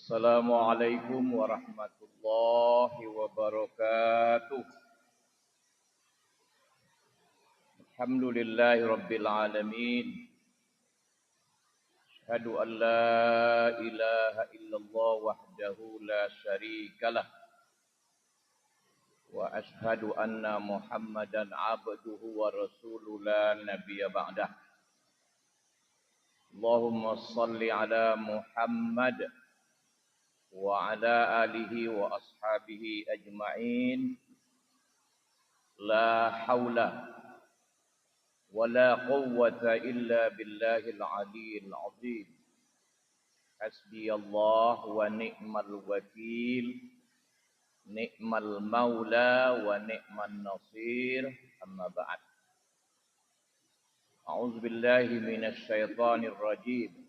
Assalamualaikum warahmatullahi wabarakatuh. Alhamdulillahi rabbil alamin. Asyhadu an la ilaha illallah wahdahu la syarikalah. Wa asyhadu anna Muhammadan abduhu wa rasuluhu la nabiyya ba'dah. Allahumma salli ala Muhammad wa ala alihi wa ashabihi ajma'in. La haula wa la quwwata illa billahil aliyyil azim. Hasbiyallah wa ni'mal wakil, ni'mal maula wa ni'man nasir. Amma ba'd. A'udzu billahi minasy syaithanir rajim.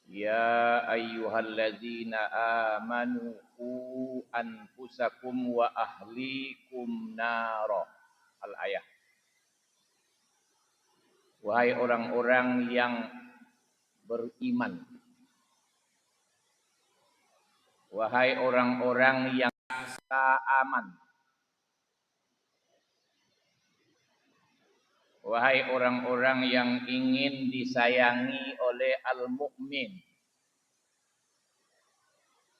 Ya ayyuhalladzina amanu qu anfusakum wa ahlikum nara. Al-ayah. Wahai orang-orang yang beriman. Wahai orang-orang yang merasa aman. Wahai orang-orang yang ingin disayangi oleh al-mu'min,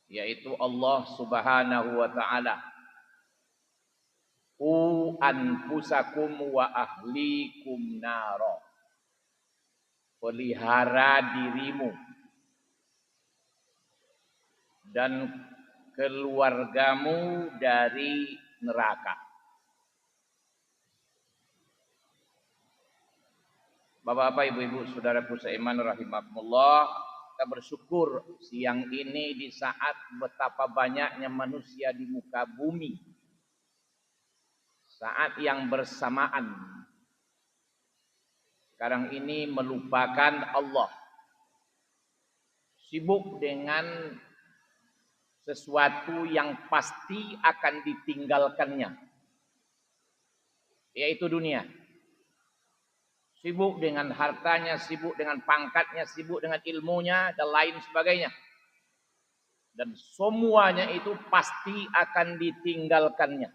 yaitu Allah Subhanahu wa ta'ala. Qu anfusakum wa ahlikum nara. Pelihara dirimu dan keluargamu dari neraka. Bapak-bapak, ibu-ibu, saudaraku seiman rahimakumullah, kita bersyukur siang ini di saat betapa banyaknya manusia di muka bumi. Saat yang bersamaan sekarang ini melupakan Allah. Sibuk dengan sesuatu yang pasti akan ditinggalkannya, yaitu dunia. Sibuk dengan hartanya, sibuk dengan pangkatnya, sibuk dengan ilmunya, dan lain sebagainya. Dan semuanya itu pasti akan ditinggalkannya.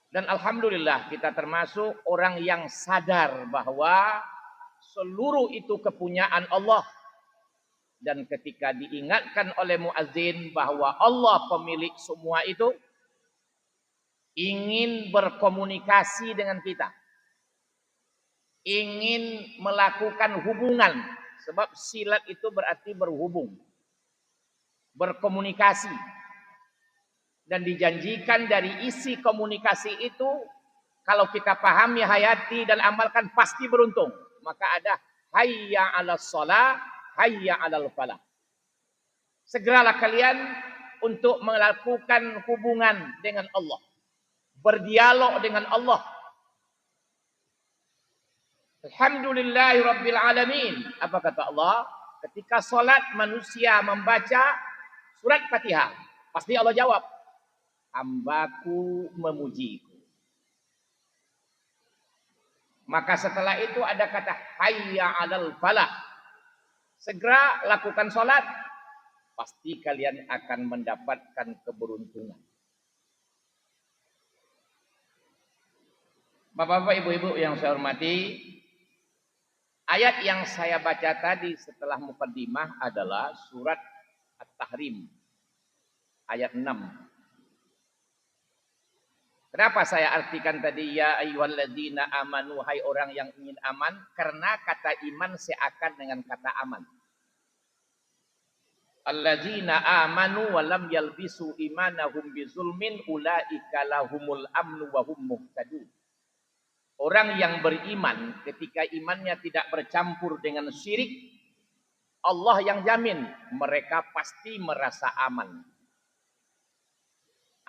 Dan alhamdulillah kita termasuk orang yang sadar bahwa seluruh itu kepunyaan Allah. Dan ketika diingatkan oleh muazzin bahwa Allah pemilik semua itu, ingin berkomunikasi dengan kita, ingin melakukan hubungan, sebab silat itu berarti berhubung, berkomunikasi, dan dijanjikan dari isi komunikasi itu, kalau kita pahami, hayati dan amalkan pasti beruntung. Maka ada hayya 'alas shalah, hayya 'alal falah. Segeralah kalian untuk melakukan hubungan dengan Allah, berdialog dengan Allah. Alhamdulillahi rabbil alamin. Apa kata Allah? Ketika salat manusia membaca surat Fatihah, pasti Allah jawab, hambaku memujiku. Maka setelah itu ada kata hayya 'alal falah. Segera lakukan salat, pasti kalian akan mendapatkan keberuntungan. Bapak-bapak, ibu-ibu yang saya hormati, ayat yang saya baca tadi setelah mukaddimah adalah surat At-Tahrim, ayat 6. Kenapa saya artikan tadi ya ayyuhalladzina amanu, hai orang yang ingin aman? Karena kata iman seakan dengan kata aman. Alladzina amanu wa lam yalbisu imanahum bizulmin ulaika lahumul amnu wa hum muhtadun. Orang yang beriman ketika imannya tidak bercampur dengan syirik, Allah yang jamin mereka pasti merasa aman.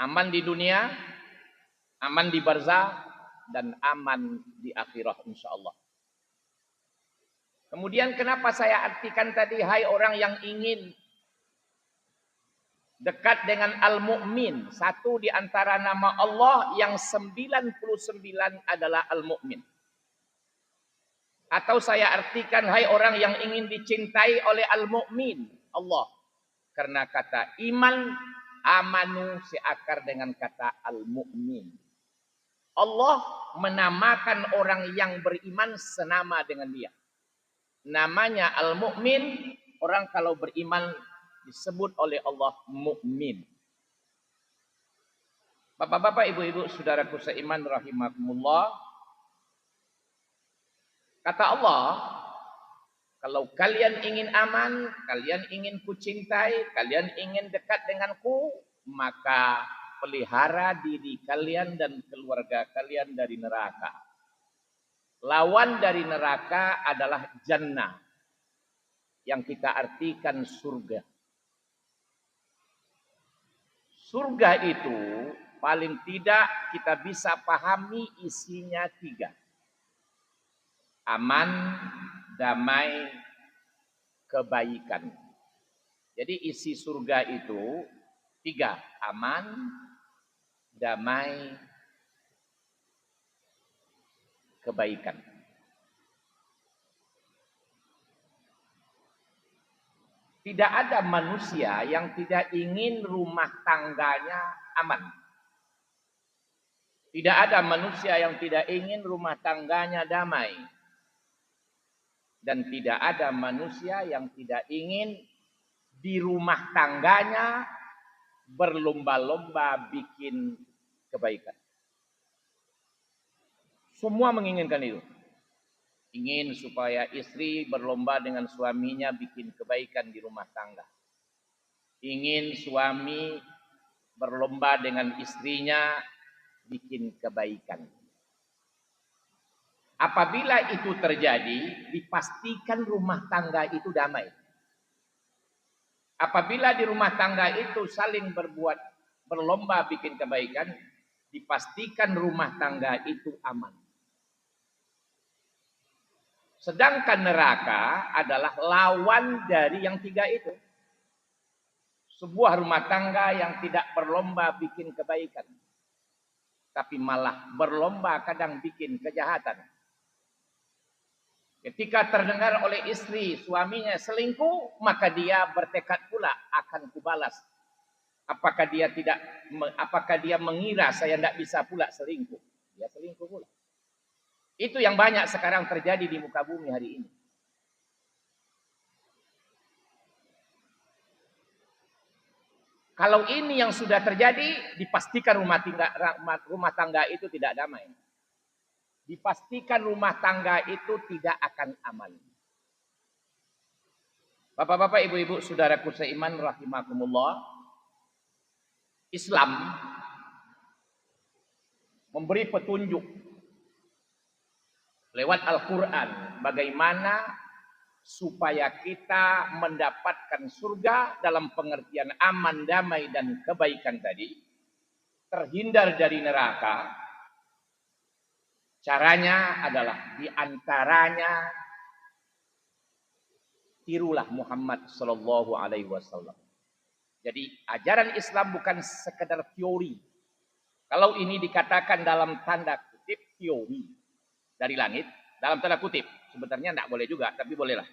Aman di dunia, aman di barzah, dan aman di akhirah insyaallah. Kemudian kenapa saya artikan tadi hai orang yang ingin dekat dengan Al-Mu'min. Satu di antara nama Allah yang 99 adalah Al-Mu'min. Atau saya artikan, hai orang yang ingin dicintai oleh al-mu'min, Allah. Karena kata iman, amanu seakar dengan kata al-mu'min. Allah menamakan orang yang beriman senama dengan dia. Namanya al-mu'min, orang kalau beriman disebut oleh Allah mu'min. Bapak-bapak, ibu-ibu, saudaraku seiman rahimakumullah. Kata Allah, kalau kalian ingin aman, kalian ingin kucintai, kalian ingin dekat denganku, maka pelihara diri kalian dan keluarga kalian dari neraka. Lawan dari neraka adalah jannah, yang kita artikan surga. Surga itu paling tidak kita bisa pahami isinya 3. Aman, damai, kebaikan. Jadi isi surga itu 3. Aman, damai, kebaikan. Tidak ada manusia yang tidak ingin rumah tangganya aman. Tidak ada manusia yang tidak ingin rumah tangganya damai. Dan tidak ada manusia yang tidak ingin di rumah tangganya berlomba-lomba bikin kebaikan. Semua menginginkan itu. Ingin supaya istri berlomba dengan suaminya bikin kebaikan di rumah tangga. Ingin suami berlomba dengan istrinya bikin kebaikan. Apabila itu terjadi, dipastikan rumah tangga itu damai. Apabila di rumah tangga itu saling berlomba bikin kebaikan, dipastikan rumah tangga itu aman. Sedangkan neraka adalah lawan dari yang 3 itu. Sebuah rumah tangga yang tidak berlomba bikin kebaikan, tapi malah berlomba kadang bikin kejahatan. Ketika terdengar oleh istri suaminya selingkuh, maka dia bertekad pula akan kubalas. Apakah dia mengira saya tidak bisa pula selingkuh? Dia selingkuh pula. Itu yang banyak sekarang terjadi di muka bumi hari ini. Kalau ini yang sudah terjadi, dipastikan rumah tangga itu tidak damai. Dipastikan rumah tangga itu tidak akan aman. Bapak-bapak, ibu-ibu, saudaraku seiman rahimakumullah. Islam memberi petunjuk lewat Al-Quran bagaimana supaya kita mendapatkan surga dalam pengertian aman, damai, dan kebaikan tadi, terhindar dari neraka. Caranya adalah diantaranya tirulah Muhammad Sallallahu Alaihi Wasallam. Jadi ajaran Islam bukan sekedar teori. Kalau ini dikatakan dalam tanda kutip teori dari langit, dalam tanda kutip, sebenarnya tidak boleh juga, tapi bolehlah.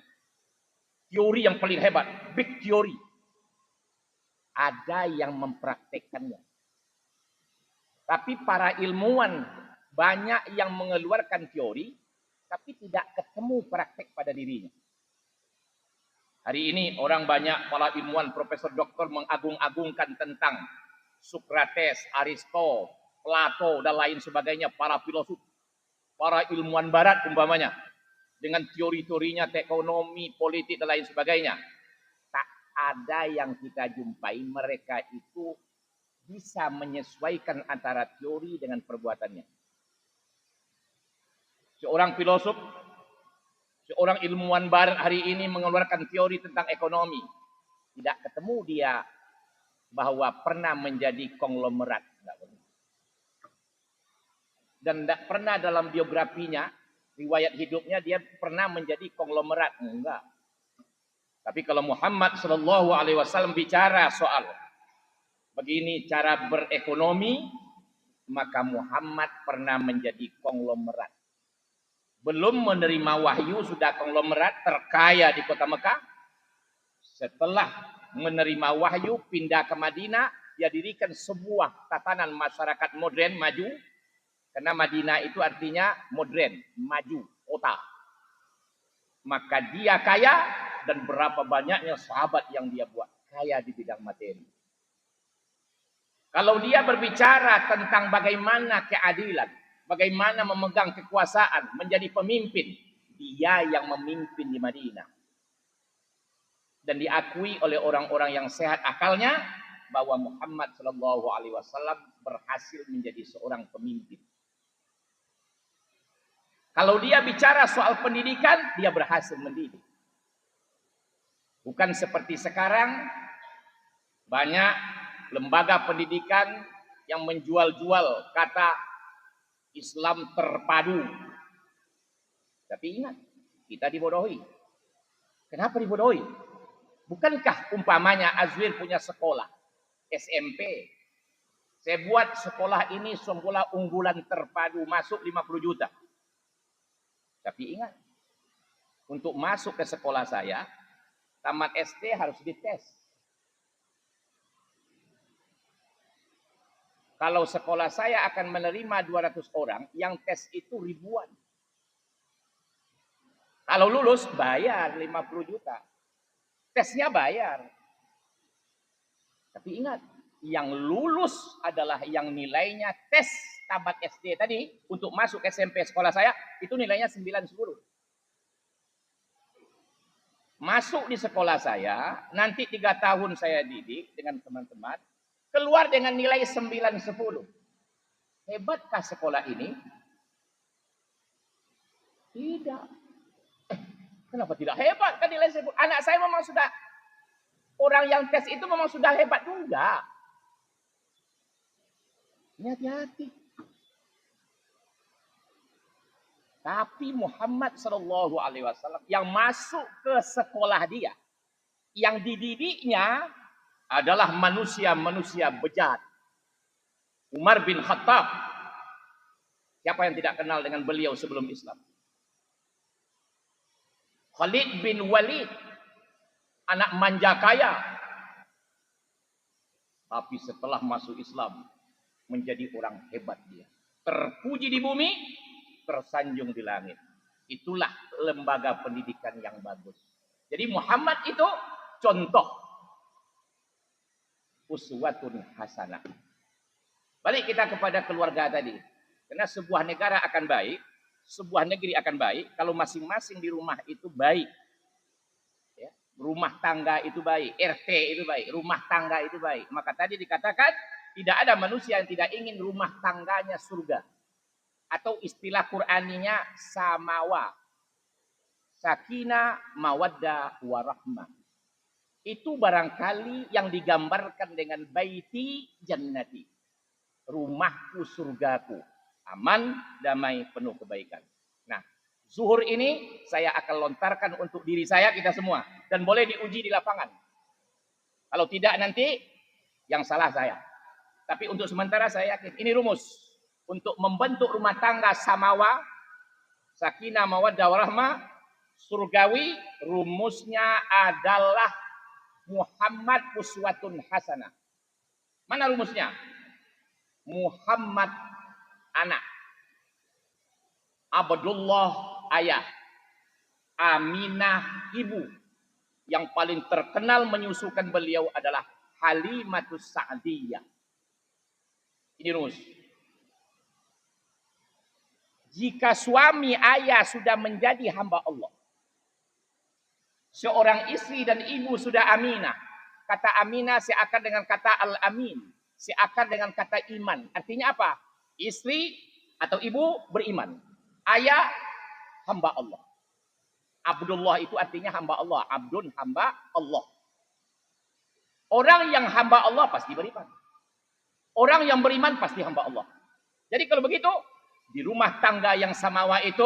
Teori yang paling hebat, big teori. Ada yang mempraktekkannya. Tapi para ilmuwan banyak yang mengeluarkan teori, tapi tidak ketemu praktek pada dirinya. Hari ini orang banyak, para ilmuwan, profesor, doktor mengagung-agungkan tentang Socrates, Aristo, Plato, dan lain sebagainya, para filosof, para ilmuwan barat umpamanya, dengan teori-teorinya, ekonomi, politik, dan lain sebagainya. Tak ada yang kita jumpai mereka itu bisa menyesuaikan antara teori dengan perbuatannya. Seorang filosof, seorang ilmuwan barat hari ini mengeluarkan teori tentang ekonomi. Tidak ketemu dia bahwa pernah menjadi konglomerat. Dan tidak pernah dalam biografinya, riwayat hidupnya dia pernah menjadi konglomerat. Enggak. Tapi kalau Muhammad Sallallahu Alaihi Wasallam bicara soal begini cara berekonomi, maka Muhammad pernah menjadi konglomerat. Belum menerima wahyu sudah konglomerat terkaya di kota Mekah. Setelah menerima wahyu pindah ke Madinah, dia dirikan sebuah tatanan masyarakat modern maju. Karena Madinah itu artinya modern, maju, kota. Maka dia kaya dan berapa banyaknya sahabat yang dia buat kaya di bidang materi. Kalau dia berbicara tentang bagaimana keadilan, bagaimana memegang kekuasaan, menjadi pemimpin, dia yang memimpin di Madinah. Dan diakui oleh orang-orang yang sehat akalnya bahwa Muhammad Shallallahu Alaihi Wasallam berhasil menjadi seorang pemimpin. Kalau dia bicara soal pendidikan, dia berhasil mendidik. Bukan seperti sekarang, banyak lembaga pendidikan yang menjual-jual kata Islam terpadu. Tapi ingat, kita dibodohi. Kenapa dibodohi? Bukankah umpamanya Azwir punya sekolah SMP? Saya buat sekolah ini sekolah unggulan terpadu, masuk 50 juta. Tapi ingat, untuk masuk ke sekolah saya, tamat SD harus dites. Kalau sekolah saya akan menerima 200 orang, yang tes itu ribuan. Kalau lulus, bayar 50 juta. Tesnya bayar. Tapi ingat, yang lulus adalah yang nilainya tes tamat SD tadi untuk masuk SMP sekolah saya, itu nilainya 9-10. Masuk di sekolah saya, nanti 3 tahun saya didik dengan teman-teman, keluar dengan nilai 9-10. Hebatkah sekolah ini? Tidak. Kenapa tidak hebat? Kan nilai 10. Anak saya memang sudah, orang yang tes itu memang sudah hebat juga. Ini hati-hati. Tapi Muhammad Shallallahu Alaihi Wasallam yang masuk ke sekolah dia, yang dididiknya adalah manusia-manusia bejat. Umar bin Khattab, siapa yang tidak kenal dengan beliau sebelum Islam? Khalid bin Walid, anak manja kaya. Tapi setelah masuk Islam, menjadi orang hebat dia. Terpuji di bumi, tersanjung di langit. Itulah lembaga pendidikan yang bagus. Jadi Muhammad itu contoh uswatun hasanah. Balik kita kepada keluarga tadi. Karena sebuah negara akan baik, sebuah negeri akan baik kalau masing-masing di rumah itu baik. Ya, rumah tangga itu baik, RT itu baik, rumah tangga itu baik. Maka tadi dikatakan tidak ada manusia yang tidak ingin rumah tangganya surga. Atau istilah Qur'aninya samawa. Sakinah, mawaddah, warahmah. Itu barangkali yang digambarkan dengan baiti jannati. Rumahku surgaku. Aman, damai, penuh kebaikan. Nah, zuhur ini saya akan lontarkan untuk diri saya, kita semua. Dan boleh diuji di lapangan. Kalau tidak nanti, yang salah saya. Tapi untuk sementara saya yakin, ini rumus. Untuk membentuk rumah tangga samawa, sakinah, mawaddah, warahmah, surgawi, rumusnya adalah Muhammad uswatun hasanah. Mana rumusnya? Muhammad anak, Abdullah ayah, Aminah ibu. Yang paling terkenal menyusukan beliau adalah Halimatus Sa'diyah. Ini rumus. Jika suami ayah sudah menjadi hamba Allah, seorang istri dan ibu sudah aminah. Kata aminah seakan dengan kata al-amin, seakan dengan kata iman. Artinya apa? Istri atau ibu beriman. Ayah hamba Allah. Abdullah itu artinya hamba Allah. Abdun hamba Allah. Orang yang hamba Allah pasti beriman. Orang yang beriman pasti hamba Allah. Jadi kalau begitu, di rumah tangga yang samawa itu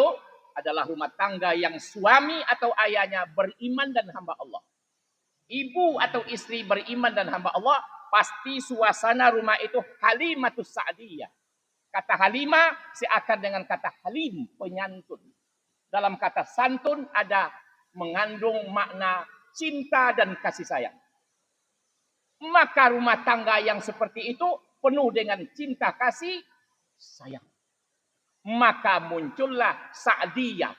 adalah rumah tangga yang suami atau ayahnya beriman dan hamba Allah. Ibu atau istri beriman dan hamba Allah, pasti suasana rumah itu Halimatus Sa'diyah. Kata Halimah seakan dengan kata Halim, penyantun. dalam kata santun ada mengandung makna cinta dan kasih sayang. Maka rumah tangga yang seperti itu penuh dengan cinta kasih sayang. Maka muncullah sa'diyah.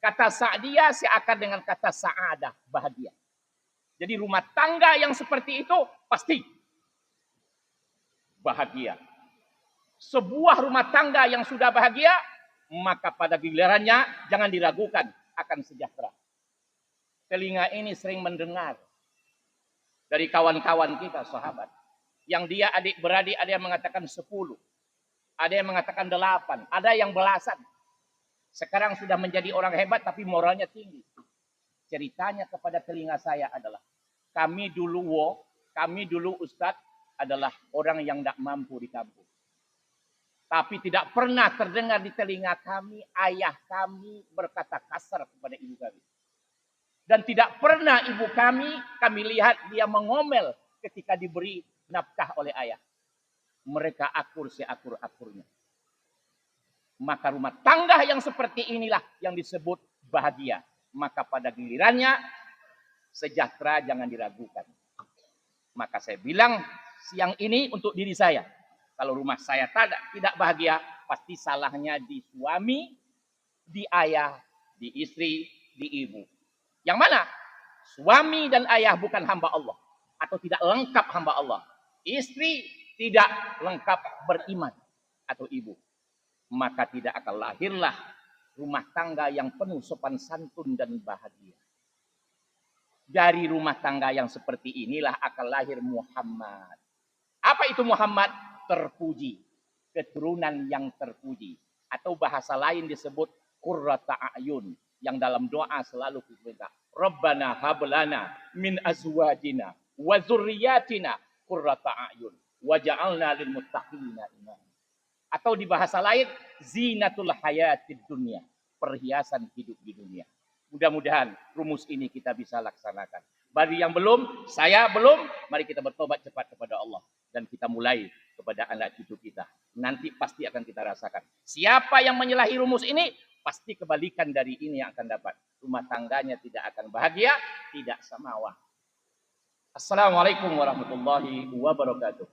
Kata sa'diyah seakan dengan kata sa'adah, bahagia. Jadi rumah tangga yang seperti itu pasti bahagia. Sebuah rumah tangga yang sudah bahagia, maka pada gilirannya jangan diragukan akan sejahtera. Telinga ini sering mendengar dari kawan-kawan kita, sahabat. Yang dia adik beradik, ada yang mengatakan 10. Ada yang mengatakan 8. Ada yang belasan. Sekarang sudah menjadi orang hebat tapi moralnya tinggi. Ceritanya kepada telinga saya adalah, kami dulu Ustadz adalah orang yang tidak mampu di kampung. Tapi tidak pernah terdengar di telinga kami, ayah kami berkata kasar kepada ibu kami. Dan tidak pernah ibu kami lihat dia mengomel ketika diberi nafkah oleh ayah. Mereka akur seakur-akurnya. Maka rumah tangga yang seperti inilah yang disebut bahagia. Maka pada gilirannya sejahtera jangan diragukan. Maka saya bilang siang ini untuk diri saya. Kalau rumah saya tidak bahagia, pasti salahnya di suami, di ayah, di istri, di ibu. Yang mana? Suami dan ayah bukan hamba Allah. Atau tidak lengkap hamba Allah. Istri tidak lengkap beriman. Atau ibu. Maka tidak akan lahirlah rumah tangga yang penuh sopan santun dan bahagia. Dari rumah tangga yang seperti inilah akan lahir Muhammad. Apa itu Muhammad? Terpuji. Keturunan yang terpuji. Atau bahasa lain disebut qurrata a'yun. Yang dalam doa selalu kita Rabbana hablana min azwajina wa dzurriyyatina qurrata a'yun waj'alna lil muttaqina imama. Atau di bahasa lain zinatul hayatid dunya, perhiasan hidup di dunia. Mudah-mudahan rumus ini kita bisa laksanakan. Bagi yang belum, saya belum, mari kita bertobat cepat kepada Allah dan kita mulai kepada anak cucu kita. Nanti pasti akan kita rasakan. Siapa yang menyalahi rumus ini pasti kebalikan dari ini yang akan dapat. Rumah tangganya tidak akan bahagia, tidak samawah. Assalamualaikum warahmatullahi wabarakatuh.